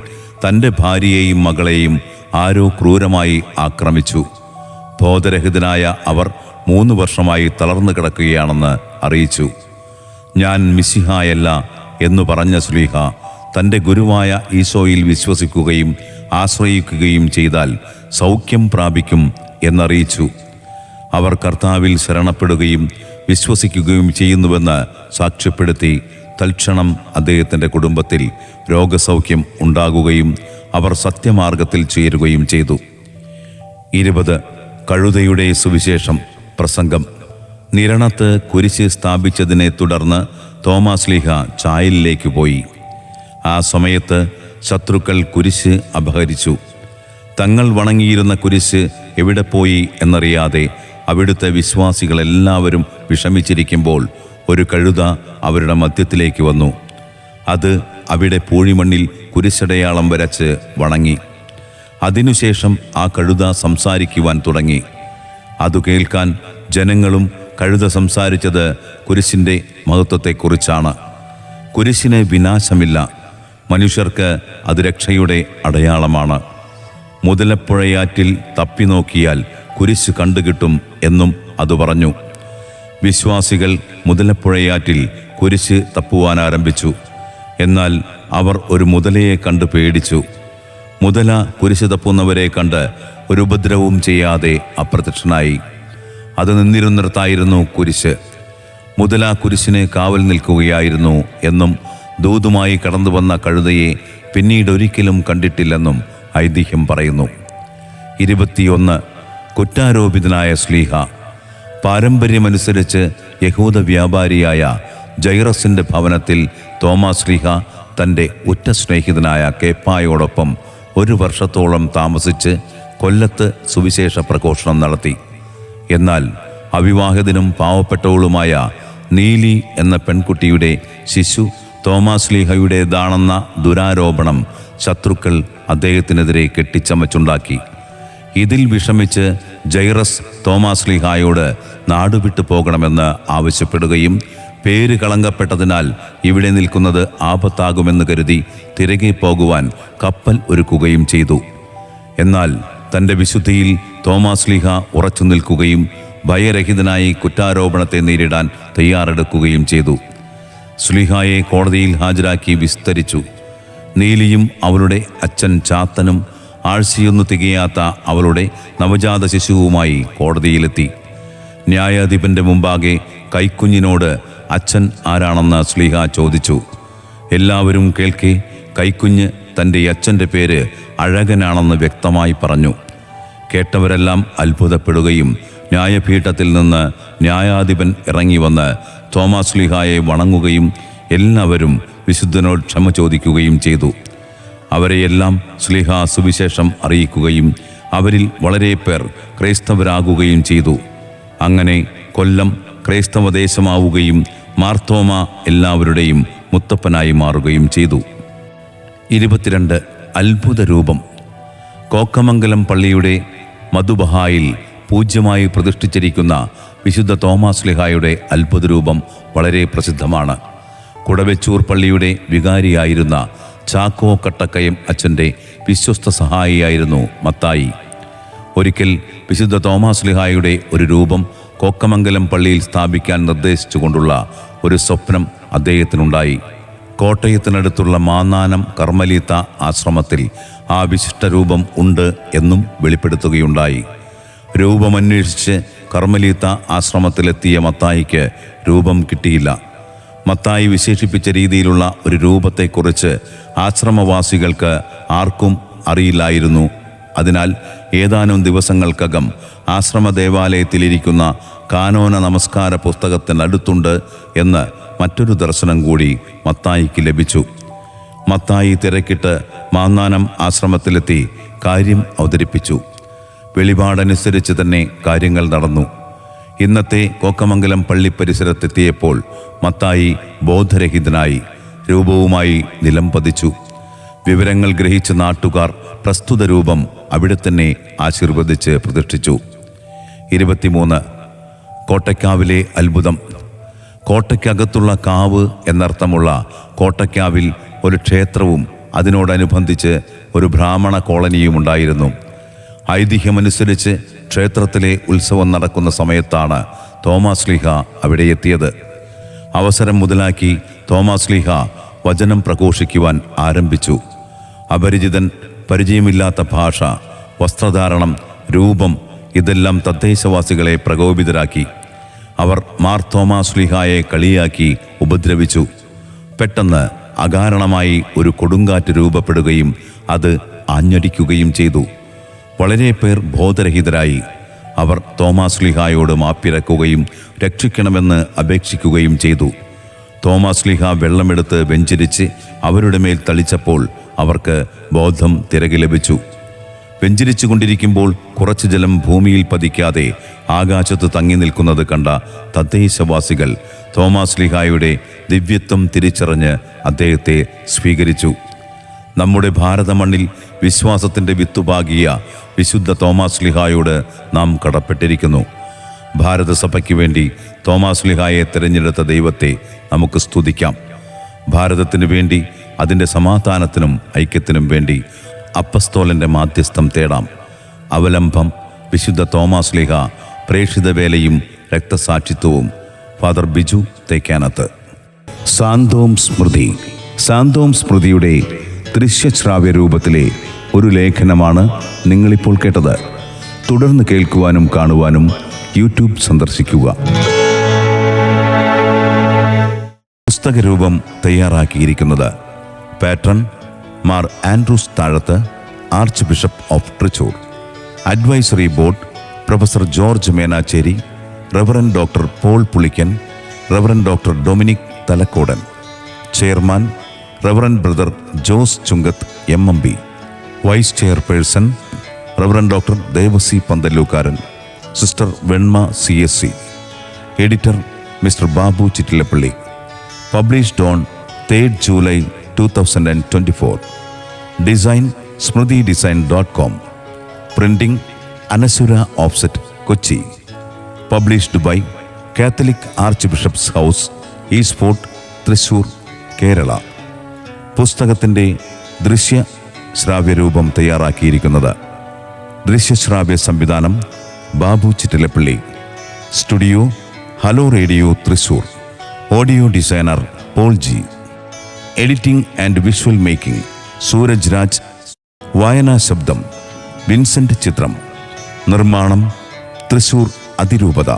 തൻ്റെ ഭാര്യയെയും മകളെയും ആരോ ക്രൂരമായി ആക്രമിച്ചു. ബോധരഹിതനായ അവർ 3 വർഷമായി തളർന്നു കിടക്കുകയാണെന്ന് അറിയിച്ചു. ഞാൻ മിശിഹായല്ല എന്നു പറഞ്ഞ ശ്ലീഹ തൻ്റെ ഗുരുവായ ഈശോയിൽ വിശ്വസിക്കുകയും ആശ്രയിക്കുകയും ചെയ്താൽ സൗഖ്യം പ്രാപിക്കും എന്നറിയിച്ചു. അവർ കർത്താവിൽ ശരണപ്പെടുകയും വിശ്വസിക്കുകയും ചെയ്യുന്നുവെന്ന് സാക്ഷ്യപ്പെടുത്തി തൽക്ഷണം അദ്ദേഹത്തിൻ്റെ കുടുംബത്തിൽ രോഗസൗഖ്യം ഉണ്ടാകുകയും അവർ സത്യമാർഗത്തിൽ ചേരുകയും ചെയ്തു. 20 കഴുതയുടെ സുവിശേഷം പ്രസംഗം. നിരണത്ത് കുരിശ് സ്ഥാപിച്ചതിനെ തുടർന്ന് തോമാശ്ലീഹ ചായലിലേക്ക് പോയി. ആ സമയത്ത് ശത്രുക്കൾ കുരിശ് അപഹരിച്ചു. തങ്ങൾ വണങ്ങിയിരുന്ന കുരിശ് എവിടെ പോയി എന്നറിയാതെ അവിടുത്തെ വിശ്വാസികളെല്ലാവരും വിഷമിച്ചിരിക്കുമ്പോൾ ഒരു കഴുത അവരുടെ മധ്യത്തിലേക്ക് വന്നു. അത് അവിടെ പൂഴിമണ്ണിൽ കുരിശടയാളം വരച്ച് വണങ്ങി. അതിനുശേഷം ആ കഴുത സംസാരിക്കുവാൻ തുടങ്ങി. അതു കേൾക്കാൻ ജനങ്ങളും കഴുത സംസാരിച്ചത് കുരിശിൻ്റെ മഹത്വത്തെക്കുറിച്ചാണ്. കുരിശിന് വിനാശമില്ല, മനുഷ്യർക്ക് അത് രക്ഷയുടെ അടയാളമാണ്. മുതലപ്പുഴയാറ്റിൽ തപ്പി നോക്കിയാൽ കുരിശ് കണ്ടുകിട്ടും എന്നും അത് പറഞ്ഞു. വിശ്വാസികൾ മുതലപ്പുഴയാറ്റിൽ കുരിശ് തപ്പുവാൻ ആരംഭിച്ചു. എന്നാൽ അവർ ഒരു മുതലയെ കണ്ട് പേടിച്ചു. മുതല കുരിശ് തപ്പുന്നവരെ കണ്ട് ഒരു ഉപദ്രവവും ചെയ്യാതെ അപ്രത്യക്ഷനായി. അത് നിന്നിരുന്നിടത്തായിരുന്നു കുരിശ്. മുതല കുരിശിന് കാവൽ നിൽക്കുകയായിരുന്നു എന്നും ദൂതുമായി കടന്നു വന്ന കഴുതയെ പിന്നീടൊരിക്കലും കണ്ടിട്ടില്ലെന്നും ഐതിഹ്യം പറയുന്നു. 21 കുറ്റാരോപിതനായ ശ്ലീഹ. പാരമ്പര്യമനുസരിച്ച് യഹൂദ വ്യാപാരിയായ ജൈറസിൻ്റെ ഭവനത്തിൽ തോമാശ്ലീഹ തൻ്റെ ഉറ്റ സ്നേഹിതനായ കേപ്പായോടൊപ്പം 1 വർഷത്തോളം താമസിച്ച് കൊല്ലത്ത് സുവിശേഷ പ്രഘോഷണം നടത്തി. എന്നാൽ അവിവാഹിതനും പാവപ്പെട്ടവളുമായ നീലി എന്ന പെൺകുട്ടിയുടെ ശിശു തോമാശ്ലീഹയുടേതാണെന്ന ദുരാരോപണം ശത്രുക്കൾ അദ്ദേഹത്തിനെതിരെ കെട്ടിച്ചമച്ചുണ്ടാക്കി. ഇതിൽ വിഷമിച്ച് ജൈറസ് തോമാശ്ലീഹായോട് നാടുവിട്ടു പോകണമെന്ന് ആവശ്യപ്പെടുകയും പേര് കളങ്കപ്പെട്ടതിനാൽ ഇവിടെ നിൽക്കുന്നത് ആപത്താകുമെന്ന് കരുതി തിരികെ പോകുവാൻ കപ്പൽ ഒരുക്കുകയും ചെയ്തു. എന്നാൽ തൻ്റെ വിശുദ്ധിയിൽ തോമാശ്ലീഹ ഉറച്ചു നിൽക്കുകയും ഭയരഹിതനായി കുറ്റാരോപണത്തെ നേരിടാൻ തയ്യാറെടുക്കുകയും ചെയ്തു. ശ്ലീഹായെ കോടതിയിൽ ഹാജരാക്കി വിസ്തരിച്ചു. നീലിയും അവളുടെ അച്ഛൻ ചാത്തനും ആഴ്ചയൊന്നു തികയാത്ത അവളുടെ നവജാത ശിശുവുമായി കോടതിയിലെത്തി. ന്യായാധിപൻ്റെ മുമ്പാകെ കൈക്കുഞ്ഞിനോട് അച്ഛൻ ആരാണെന്ന് ശ്ലീഹ ചോദിച്ചു. എല്ലാവരും കേൾക്കെ കൈക്കുഞ്ഞ് തൻ്റെ അച്ഛൻ്റെ പേര് അഴകനാണെന്ന് വ്യക്തമായി പറഞ്ഞു. കേട്ടവരെല്ലാം അത്ഭുതപ്പെടുകയും ന്യായപീഠത്തിൽ നിന്ന് ന്യായാധിപൻ ഇറങ്ങി വന്ന് തോമാശ്ലീഹായെ വണങ്ങുകയും എല്ലാവരും വിശുദ്ധനോട് ക്ഷമ ചോദിക്കുകയും ചെയ്തു. അവരെയെല്ലാം ശ്ലീഹ സുവിശേഷം അറിയിക്കുകയും അവരിൽ വളരെ പേർ ക്രൈസ്തവരാകുകയും ചെയ്തു. അങ്ങനെ കൊല്ലം ക്രൈസ്തവ ദേശമാവുകയും മാർത്തോമ എല്ലാവരുടെയും മുത്തപ്പനായി മാറുകയും ചെയ്തു. 22 അത്ഭുത രൂപം. കോക്കമംഗലം പള്ളിയുടെ മധുബഹായിൽ പൂജ്യമായി പ്രതിഷ്ഠിച്ചിരിക്കുന്ന വിശുദ്ധ തോമാശ്ലീഹായുടെ അത്ഭുത രൂപം വളരെ പ്രസിദ്ധമാണ്. കുടവെച്ചൂർ പള്ളിയുടെ വികാരിയായിരുന്ന ചാക്കോ കട്ടക്കയം അച്ഛൻ്റെ വിശ്വസ്ത സഹായിയായിരുന്നു മത്തായി. ഒരിക്കൽ വിശുദ്ധ തോമാശ്ലീഹായുടെ ഒരു രൂപം കോക്കമംഗലം പള്ളിയിൽ സ്ഥാപിക്കാൻ നിർദ്ദേശിച്ചുകൊണ്ടുള്ള ഒരു സ്വപ്നം അദ്ദേഹത്തിനുണ്ടായി. കോട്ടയത്തിനടുത്തുള്ള മാന്നാനം കർമ്മലീത്ത ആശ്രമത്തിൽ ആ വിശിഷ്ട രൂപം ഉണ്ട് എന്നും വെളിപ്പെടുത്തുകയുണ്ടായി. രൂപമന്വേഷിച്ച് കർമ്മലീത്ത ആശ്രമത്തിലെത്തിയ മത്തായിക്ക് രൂപം കിട്ടിയില്ല. മത്തായി വിശേഷിപ്പിച്ച രീതിയിലുള്ള ഒരു രൂപത്തെക്കുറിച്ച് ആശ്രമവാസികൾക്ക് ആർക്കും അറിയില്ലായിരുന്നു. അതിനാൽ ഏതാനും ദിവസങ്ങൾക്കകം ആശ്രമ ദേവാലയത്തിലിരിക്കുന്ന കാനോന നമസ്കാര പുസ്തകത്തിനടുത്തുണ്ട് എന്ന് മറ്റൊരു ദർശനം കൂടി മത്തായിക്ക് ലഭിച്ചു. മത്തായി തിരക്കിട്ട് മാന്നാനം ആശ്രമത്തിലെത്തി കാര്യം അവതരിപ്പിച്ചു. വെളിപാടനുസരിച്ച് തന്നെ കാര്യങ്ങൾ നടന്നു. ഇന്നത്തെ കോക്കമംഗലം പള്ളി പരിസരത്തെത്തിയപ്പോൾ മത്തായി ബോധരഹിതനായി രൂപവുമായി നിലംപതിച്ചു. വിവരങ്ങൾ ഗ്രഹിച്ച നാട്ടുകാർ പ്രസ്തുത രൂപം അവിടെ തന്നെ ആശീർവദിച്ച് പ്രതിഷ്ഠിച്ചു. 23 കോട്ടയ്ക്കാവിലെ അത്ഭുതം. കോട്ടയ്ക്കകത്തുള്ള കാവ് എന്നർത്ഥമുള്ള കോട്ടയ്ക്കാവിൽ ഒരു ക്ഷേത്രവും അതിനോടനുബന്ധിച്ച് ഒരു ബ്രാഹ്മണ കോളനിയും ഉണ്ടായിരുന്നു. ഐതിഹ്യമനുസരിച്ച് ക്ഷേത്രത്തിലെ ഉത്സവം നടക്കുന്ന സമയത്താണ് തോമാശ്ലീഹ അവിടെ എത്തിയത്. അവസരം മുതലാക്കി തോമാശ്ലീഹ വചനം പ്രഘോഷിക്കുവാൻ ആരംഭിച്ചു. അപരിചിതൻ, പരിചയമില്ലാത്ത ഭാഷ, വസ്ത്രധാരണം, രൂപം ഇതെല്ലാം തദ്ദേശവാസികളെ പ്രകോപിതരാക്കി. അവർ മാർത്തോമാശ്ലീഹായെ കളിയാക്കി ഉപദ്രവിച്ചു. പെട്ടെന്ന് അകാരണമായി ഒരു കൊടുങ്കാറ്റ് രൂപപ്പെടുകയും അത് ആഞ്ഞടിക്കുകയും ചെയ്തു. വളരെ പേർ ബോധരഹിതരായി. അവർ തോമാശ്ലീഹായോട് മാപ്പിരക്കുകയും രക്ഷിക്കണമെന്ന് അപേക്ഷിക്കുകയും ചെയ്തു. തോമാശ്ലീഹ വെള്ളമെടുത്ത് വെഞ്ചരിച്ച് അവരുടെ മേൽ തളിച്ചപ്പോൾ അവർക്ക് ബോധം തിരകെ ലഭിച്ചു. വെഞ്ചരിച്ചു കൊണ്ടിരിക്കുമ്പോൾ കുറച്ചു ജലം ഭൂമിയിൽ പതിക്കാതെ ആകാശത്ത് തങ്ങി നിൽക്കുന്നത് കണ്ട തദ്ദേശവാസികൾ തോമാശ്ലീഹായുടെ ദിവ്യത്വം തിരിച്ചറിഞ്ഞ് അദ്ദേഹത്തെ സ്വീകരിച്ചു. നമ്മുടെ ഭാരത മണ്ണിൽ വിശ്വാസത്തിൻ്റെ വിത്തുപാകിയ വിശുദ്ധ തോമാശ്ലീഹായോട് നാം കടപ്പെട്ടിരിക്കുന്നു. ഭാരതസഭയ്ക്ക് വേണ്ടി തോമാശ്ലീഹായെ തിരഞ്ഞെടുത്ത ദൈവത്തെ നമുക്ക് സ്തുതിക്കാം. ഭാരതത്തിനു വേണ്ടി, അതിൻ്റെ സമാധാനത്തിനും ഐക്യത്തിനും വേണ്ടി അപ്പസ്തോലൻ്റെ മാധ്യസ്ഥം തേടാം. അവലംബം വിശുദ്ധ തോമാശ്ലീഹ, പ്രേക്ഷിത വേലയും രക്തസാക്ഷിത്വവും. ഫാദർ ബിജു തേക്കാനത്ത്. സാന്തോം സ്മൃതി. സാന്തോം സ്മൃതിയുടെ ദൃശ്യശ്രാവ്യ രൂപത്തിലെ ഒരു ലേഖനമാണ് നിങ്ങളിപ്പോൾ കേട്ടത്. തുടർന്ന് കേൾക്കുവാനും കാണുവാനും യൂട്യൂബ് സന്ദർശിക്കുക. പുസ്തകരൂപം തയ്യാറാക്കിയിരിക്കുന്നത് patron Mar Andrews Thazhath, archbishop of Thrissur. Advisory board professor George Menachery, reverend doctor Paul Pulikkan, reverend doctor Dominic Thalakkodan. Chairman reverend brother Jose Chunkath MMB. Vice chairperson reverend doctor Devassy Panthallookkaran, sister Venma CSC. Editor mister Babu Chittilappilly. Published on 3 July 2024. Design smritidesign.com. Printing Anasura offset, Kochi. Published by Catholic archbishop's house, East Fort, Thrissur, Kerala. പുസ്തകത്തിൻ്റെ ദൃശ്യ ശ്രാവ്യരൂപം തയ്യാറാക്കിയിരിക്കുന്നത് ദൃശ്യശ്രാവ്യ സംവിധാനം Babu Chittilappally. Studio hello radio Thrissur. Audio designer Paul G. Editing and visual making Sooraj Raj. വായനാ ശബ്ദം വിൻസെന്റ് ചിത്രം. നിർമ്മാണം തൃശ്ശൂർ അതിരൂപത.